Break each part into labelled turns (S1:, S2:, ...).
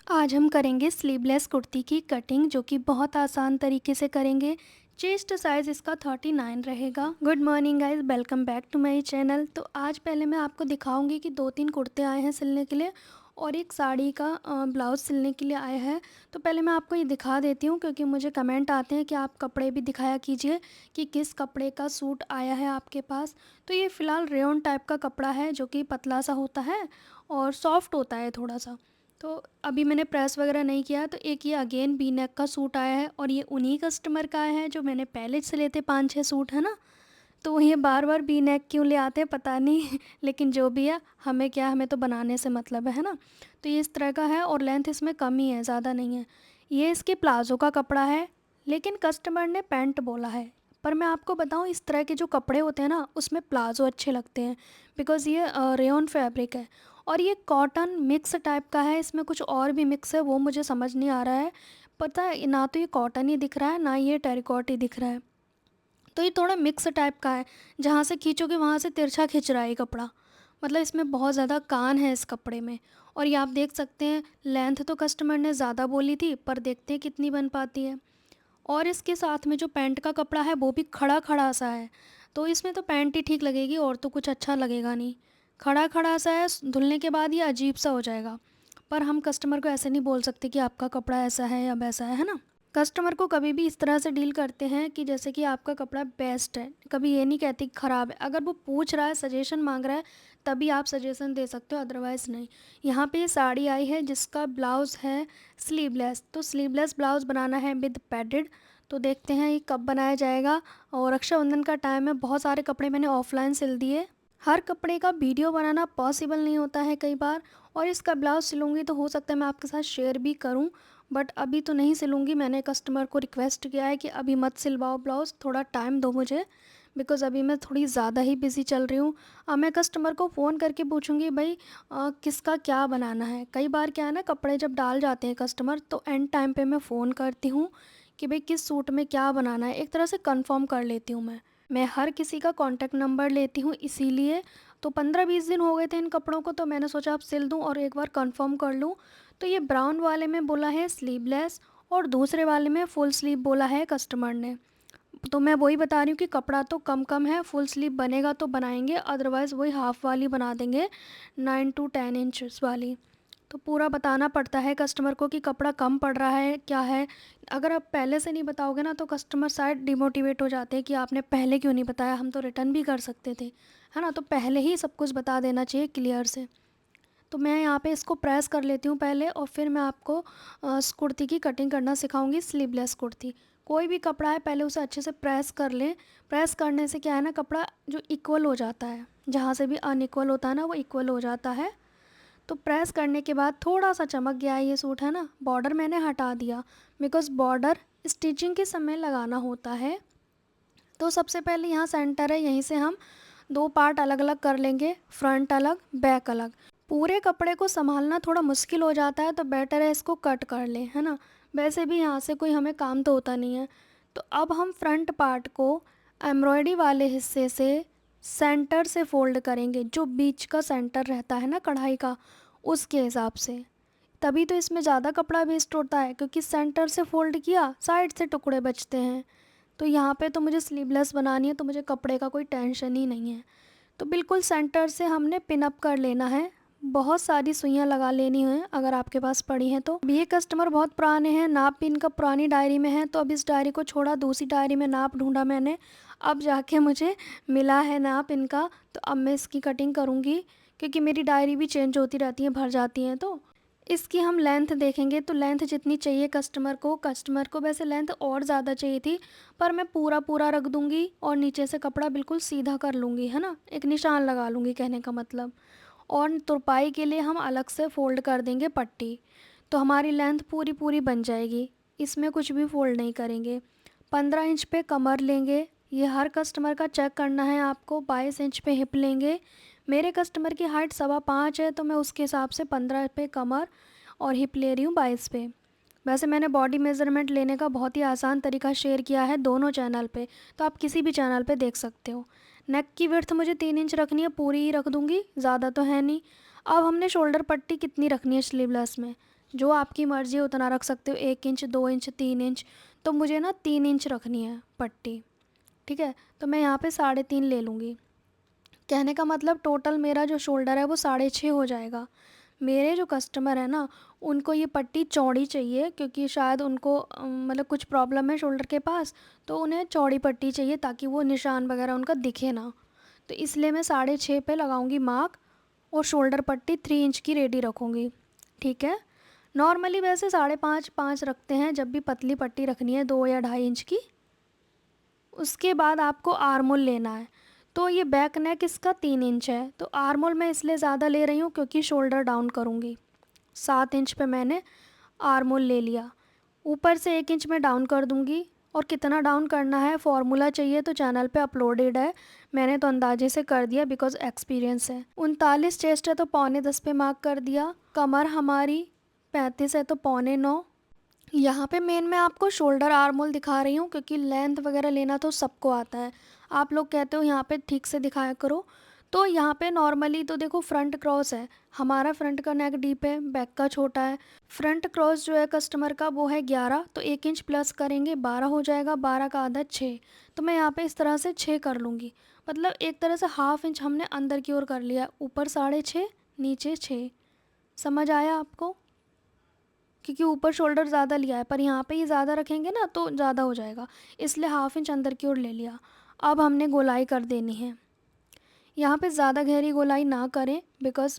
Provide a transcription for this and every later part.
S1: आज हम करेंगे स्लीवलेस कुर्ती की कटिंग जो कि बहुत आसान तरीके से करेंगे। चेस्ट साइज़ इसका 39 रहेगा। Good morning guys, welcome back to my channel. तो आज पहले मैं आपको दिखाऊंगी कि 2-3 कुर्ते आए हैं सिलने के लिए और एक साड़ी का ब्लाउज़ सिलने के लिए आया है। तो पहले मैं आपको ये दिखा देती हूँ क्योंकि मुझे कमेंट आते हैं कि आप कपड़े भी दिखाया कीजिए कि किस कपड़े का सूट आया है आपके पास। तो ये फ़िलहाल रेयॉन टाइप का कपड़ा है जो कि पतला सा होता है और सॉफ्ट होता है थोड़ा सा। तो अभी मैंने प्रेस वगैरह नहीं किया। तो एक ये अगेन वी नेक का सूट आया है और ये उन्हीं कस्टमर का आया है जो मैंने पहले से लेते 5-6 सूट है ना। तो ये बार बार वी नेक क्यों ले आते हैं पता नहीं लेकिन जो भी है हमें क्या, हमें तो बनाने से मतलब है ना। तो ये इस तरह का है और लेंथ इसमें कम ही है, ज़्यादा नहीं है। ये इसके प्लाज़ो का कपड़ा है लेकिन कस्टमर ने पैंट बोला है। पर मैं आपको बताऊं, इस तरह के जो कपड़े होते हैं ना उसमें प्लाज़ो अच्छे लगते हैं बिकॉज़ ये रेयॉन फैब्रिक है और ये कॉटन मिक्स टाइप का है। इसमें कुछ और भी मिक्स है वो मुझे समझ नहीं आ रहा है। पता है ना, तो ये कॉटन ही दिख रहा है ना ये टेरिकॉट ही दिख रहा है। तो ये थोड़ा मिक्स टाइप का है, जहाँ से खींचोगे वहाँ से तिरछा खिंच रहा है ये कपड़ा। मतलब इसमें बहुत ज़्यादा कान है इस कपड़े में। और ये आप देख सकते हैं, लेंथ तो कस्टमर ने ज़्यादा बोली थी पर देखते हैं कितनी बन पाती है। और इसके साथ में जो पैंट का कपड़ा है वो भी खड़ा खड़ा सा है। तो इसमें तो पैंट ही ठीक लगेगी और तो कुछ अच्छा लगेगा नहीं। खड़ा खड़ा सा है, धुलने के बाद ये अजीब सा हो जाएगा। पर हम कस्टमर को ऐसे नहीं बोल सकते कि आपका कपड़ा ऐसा है या वैसा है ना। कस्टमर को कभी भी इस तरह से डील करते हैं कि जैसे कि आपका कपड़ा बेस्ट है, कभी ये नहीं कहते कि ख़राब है। अगर वो पूछ रहा है, सजेशन मांग रहा है, तभी आप सजेशन दे सकते हो, अदरवाइज़ नहीं। यहाँ पे ये साड़ी आई है जिसका ब्लाउज़ है स्लीवलेस। तो स्लीवलेस ब्लाउज़ बनाना है विद पैडेड। तो देखते हैं ये कब बनाया जाएगा। और रक्षाबंधन का टाइम है, बहुत सारे कपड़े मैंने ऑफलाइन सिल दिए। हर कपड़े का वीडियो बनाना पॉसिबल नहीं होता है कई बार। और इसका ब्लाउज़ सिलूँगी तो हो सकता है मैं आपके साथ शेयर भी करूँ, बट अभी तो नहीं सिलूँगी। मैंने कस्टमर को रिक्वेस्ट किया है कि अभी मत सिलवाओ ब्लाउज़, थोड़ा टाइम दो मुझे, बिकॉज़ अभी मैं थोड़ी ज़्यादा ही बिज़ी चल रही हूँ। मैं कस्टमर को फ़ोन करके पूछूँगी भाई किसका क्या बनाना है। कई बार क्या है ना, कपड़े जब डाल जाते हैं कस्टमर तो एंड टाइम पे मैं फ़ोन करती हूँ कि भाई किस सूट में क्या बनाना है, एक तरह से कंफर्म कर लेती हूँ मैं हर किसी का कॉन्टैक्ट नंबर लेती हूँ इसीलिए। तो 15-20 दिन हो गए थे इन कपड़ों को, तो मैंने सोचा अब सिल दूँ और एक बार कंफर्म कर लूँ। तो ये ब्राउन वाले में बोला है स्लीवलेस और दूसरे वाले में फुल स्लीव बोला है कस्टमर ने। तो मैं वही बता रही हूँ कि कपड़ा तो कम कम है, फुल स्लीव बनेगा तो बनाएंगे, अदरवाइज़ वही हाफ़ वाली बना देंगे, 9 to 10 इंच वाली। तो पूरा बताना पड़ता है कस्टमर को कि कपड़ा कम पड़ रहा है क्या है। अगर आप पहले से नहीं बताओगे ना तो कस्टमर शायद डिमोटिवेट हो जाते हैं कि आपने पहले क्यों नहीं बताया, हम तो रिटर्न भी कर सकते थे, है ना। तो पहले ही सब कुछ बता देना चाहिए क्लियर से। तो मैं यहाँ पे इसको प्रेस कर लेती हूँ पहले और फिर मैं आपको इस कुर्ती की कटिंग करना सिखाऊंगी, स्लीवलेस कुर्ती। कोई भी कपड़ा है पहले उसे अच्छे से प्रेस कर लें। प्रेस करने से क्या है ना, कपड़ा जो इक्वल हो जाता है, जहाँ से भी अनइक्वल होता है ना वो इक्वल हो जाता है। तो प्रेस करने के बाद थोड़ा सा चमक गया है ये सूट, है ना। बॉर्डर मैंने हटा दिया बिकॉज़ बॉर्डर स्टिचिंग के समय लगाना होता है। तो सबसे पहले यहाँ सेंटर है, यहीं से हम दो पार्ट अलग अलग कर लेंगे, फ्रंट अलग बैक अलग। पूरे कपड़े को संभालना थोड़ा मुश्किल हो जाता है तो बेटर है इसको कट कर लें, है ना। वैसे भी यहाँ से कोई हमें काम तो होता नहीं है। तो अब हम फ्रंट पार्ट को एम्ब्रॉयडरी वाले हिस्से से सेंटर से फोल्ड करेंगे, जो बीच का सेंटर रहता है ना कढ़ाई का, उसके हिसाब से। तभी तो इसमें ज़्यादा कपड़ा वेस्ट होता है क्योंकि सेंटर से फोल्ड किया, साइड से टुकड़े बचते हैं। तो यहाँ पे तो मुझे स्लीवलेस बनानी है तो मुझे कपड़े का कोई टेंशन ही नहीं है। तो बिल्कुल सेंटर से हमने पिन अप कर लेना है। बहुत सारी सुइयाँ लगा लेनी है अगर आपके पास पड़ी हैं तो। अब ये कस्टमर बहुत पुराने हैं, नाप भी इनका पुरानी डायरी में है। तो अब इस डायरी को छोड़ा, दूसरी डायरी में नाप ढूंढा मैंने, अब जाके मुझे मिला है नाप इनका। तो अब मैं इसकी कटिंग करूँगी क्योंकि मेरी डायरी भी चेंज होती रहती है, भर जाती हैं। तो इसकी हम लेंथ देखेंगे तो लेंथ जितनी चाहिए कस्टमर को वैसे लेंथ और ज़्यादा चाहिए थी, पर मैं पूरा पूरा रख दूंगी और नीचे से कपड़ा बिल्कुल सीधा कर लूँगी, है ना, एक निशान लगा लूँगी कहने का मतलब। और तुरपाई के लिए हम अलग से फ़ोल्ड कर देंगे पट्टी, तो हमारी लेंथ पूरी पूरी बन जाएगी। इसमें कुछ भी फ़ोल्ड नहीं करेंगे। 15 इंच पे कमर लेंगे, ये हर कस्टमर का चेक करना है आपको। 22 इंच पे हिप लेंगे। मेरे कस्टमर की हाइट 5.25 है तो मैं उसके हिसाब से 15 पे कमर और हिप ले रही हूँ 22 पे। वैसे मैंने बॉडी मेज़रमेंट लेने का बहुत ही आसान तरीका शेयर किया है दोनों चैनल पे, तो आप किसी भी चैनल पे देख सकते हो। नेक की विड्थ मुझे 3 इंच रखनी है, पूरी ही रख दूँगी, ज़्यादा तो है नहीं। अब हमने शोल्डर पट्टी कितनी रखनी है स्लीवलेस में, जो आपकी मर्ज़ी है उतना रख सकते हो, 1 इंच, 2 इंच, 3 इंच। तो मुझे ना 3 इंच रखनी है पट्टी, ठीक है। तो मैं यहाँ पे 3.5 ले लूँगी। कहने का मतलब टोटल मेरा जो शोल्डर है वो 6.5 हो जाएगा। मेरे जो कस्टमर है ना, उनको ये पट्टी चौड़ी चाहिए, क्योंकि शायद उनको मतलब कुछ प्रॉब्लम है शोल्डर के पास, तो उन्हें चौड़ी पट्टी चाहिए ताकि वो निशान वगैरह उनका दिखे ना। तो इसलिए मैं 6.5 पे लगाऊंगी मार्क, और शोल्डर पट्टी 3 इंच की रेडी रखूँगी, ठीक है। नॉर्मली वैसे 5.5 5 रखते हैं जब भी पतली पट्टी रखनी है, 2 या 2.5 इंच की। उसके बाद आपको आर्मोल लेना है। तो ये बैक नेक इसका 3 इंच है, तो आर्मोल मैं इसलिए ज़्यादा ले रही हूँ क्योंकि शोल्डर डाउन करूँगी। 7 इंच पे मैंने आर्मोल ले लिया। ऊपर से 1 इंच में डाउन कर दूँगी, और कितना डाउन करना है फॉर्मूला चाहिए तो चैनल पे अपलोडेड है, मैंने तो अंदाजे से कर दिया बिकॉज एक्सपीरियंस है। 39 चेस्ट है तो 9.25 पे मार्क कर दिया। कमर हमारी 35 है तो 9.25। यहाँ पे मेन मैं आपको शोल्डर आर्मोल दिखा रही हूँ क्योंकि लेंथ वगैरह लेना तो सबको आता है। आप लोग कहते हो यहाँ पे ठीक से दिखाया करो, तो यहाँ पे नॉर्मली तो देखो फ्रंट क्रॉस है, हमारा फ्रंट का नेक डीप है, बैक का छोटा है। फ्रंट क्रॉस जो है कस्टमर का वो है 11, तो 1 इंच प्लस करेंगे 12 हो जाएगा, 12 का आधा 6। तो मैं यहाँ पे इस तरह से 6 कर लूँगी, मतलब एक तरह से हाफ इंच हमने अंदर की ओर कर लिया, ऊपर 6.5 नीचे 6। समझ आया आपको? क्योंकि ऊपर शोल्डर ज़्यादा लिया है, पर यहाँ पे ही ज़्यादा रखेंगे ना तो ज़्यादा हो जाएगा, इसलिए हाफ इंच अंदर की ओर ले लिया। अब हमने गोलाई कर देनी है। यहाँ पे ज़्यादा गहरी गोलाई ना करें, बिकॉज़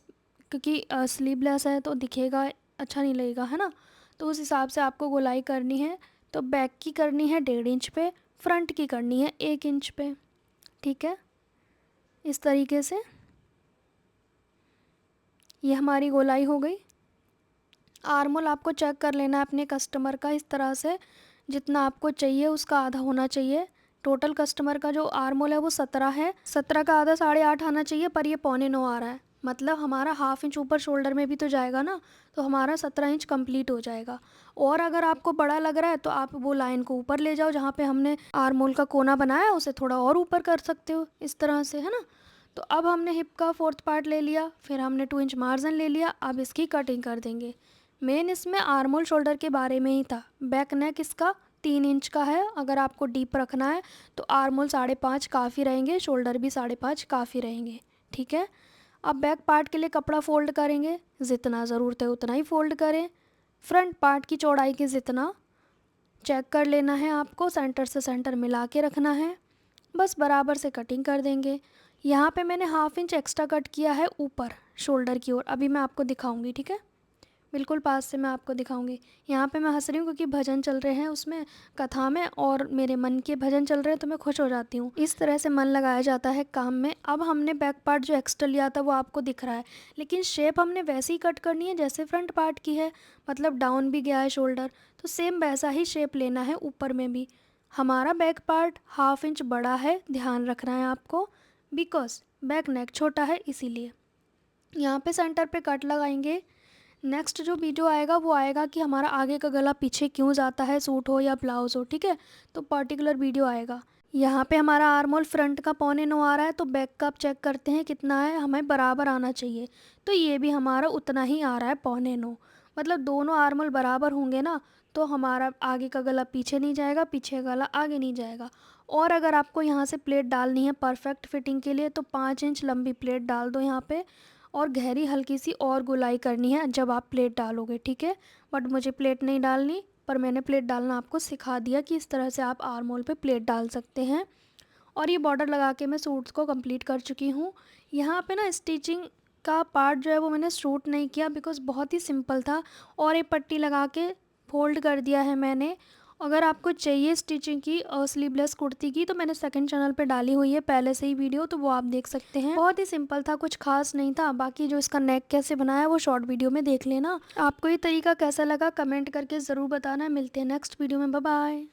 S1: क्योंकि स्लीवलेस है तो दिखेगा अच्छा नहीं लगेगा, है ना। तो उस हिसाब से आपको गोलाई करनी है। तो बैक की करनी है 1.5 इंच पे, फ्रंट की करनी है 1 इंच पे, ठीक है। इस तरीके से ये हमारी गोलाई हो गई। आर्मोल आपको चेक कर लेना है अपने कस्टमर का, इस तरह से जितना आपको चाहिए उसका आधा होना चाहिए। टोटल कस्टमर का जो आर्मोल है वो 17 है, 17 का आधा 8.5 आना चाहिए, पर ये 9.25 आ रहा है, मतलब हमारा हाफ इंच ऊपर शोल्डर में भी तो जाएगा ना, तो हमारा 17 इंच कंप्लीट हो जाएगा। और अगर आपको बड़ा लग रहा है तो आप वो लाइन को ऊपर ले जाओ, जहाँ पे हमने आर्मोल का कोना बनाया उसे थोड़ा और ऊपर कर सकते हो, इस तरह से, है ना। तो अब हमने हिप का 4th पार्ट ले लिया, फिर हमने 2 इंच मार्जिन ले लिया। अब इसकी कटिंग कर देंगे। मेन इसमें आर्मोल शोल्डर के बारे में ही था। बैक नेक इसका 3 इंच का है, अगर आपको डीप रखना है तो आर्मोल 5.5 काफ़ी रहेंगे, शोल्डर भी 5.5 काफ़ी रहेंगे, ठीक है। अब बैक पार्ट के लिए कपड़ा फ़ोल्ड करेंगे, जितना ज़रूरत है उतना ही फ़ोल्ड करें। फ्रंट पार्ट की चौड़ाई के जितना चेक कर लेना है आपको, सेंटर से सेंटर मिला के रखना है, बस बराबर से कटिंग कर देंगे। यहाँ पे मैंने हाफ इंच एक्स्ट्रा कट किया है ऊपर शोल्डर की ओर, अभी मैं आपको दिखाऊंगी, ठीक है। बिल्कुल पास से मैं आपको दिखाऊंगी। यहाँ पे मैं हंस रही हूँ क्योंकि भजन चल रहे हैं उसमें, कथा में, और मेरे मन के भजन चल रहे हैं तो मैं खुश हो जाती हूँ। इस तरह से मन लगाया जाता है काम में। अब हमने बैक पार्ट जो एक्स्ट्रा लिया था वो आपको दिख रहा है, लेकिन शेप हमने वैसे ही कट करनी है जैसे फ्रंट पार्ट की है, मतलब डाउन भी गया है शोल्डर, तो सेम वैसा ही शेप लेना है ऊपर में भी। हमारा बैक पार्ट हाफ इंच बड़ा है, ध्यान रखना है आपको, बिकॉज बैक नेक छोटा है इसीलिए। यहाँ पे सेंटर पे कट लगाएंगे। नेक्स्ट जो वीडियो आएगा वो आएगा कि हमारा आगे का गला पीछे क्यों जाता है, सूट हो या ब्लाउज़ हो, ठीक है। तो पर्टिकुलर वीडियो आएगा। यहाँ पे हमारा आर्मोल फ्रंट का 9.25 आ रहा है, तो बैक का आप चेक करते हैं कितना है, हमें बराबर आना चाहिए। तो ये भी हमारा उतना ही आ रहा है 9.25, मतलब दोनों आर्मोल बराबर होंगे ना, तो हमारा आगे का गला पीछे नहीं जाएगा, पीछे का गला आगे नहीं जाएगा। और अगर आपको यहाँ से प्लेट डालनी है परफेक्ट फिटिंग के लिए तो 5 इंच लंबी प्लेट डाल दो यहाँ पे, और गहरी हल्की सी और गोलाई करनी है जब आप प्लेट डालोगे, ठीक है। बट मुझे प्लेट नहीं डालनी, पर मैंने प्लेट डालना आपको सिखा दिया कि इस तरह से आप आर्मोल पे प्लेट डाल सकते हैं। और ये बॉर्डर लगा के मैं सूट्स को कंप्लीट कर चुकी हूँ। यहाँ पे ना स्टिचिंग का पार्ट जो है वो मैंने शूट नहीं किया बिकॉज़ बहुत ही सिंपल था, और ये पट्टी लगा के फोल्ड कर दिया है मैंने। अगर आपको चाहिए स्टिचिंग की स्लीवलेस कुर्ती की तो मैंने सेकंड चैनल पे डाली हुई है पहले से ही वीडियो, तो वो आप देख सकते हैं। बहुत ही सिंपल था, कुछ खास नहीं था। बाकी जो इसका नेक कैसे बनाया वो शॉर्ट वीडियो में देख लेना। आपको ये तरीका कैसा लगा कमेंट करके ज़रूर बताना। मिलते हैं नेक्स्ट वीडियो में, बाय बाय।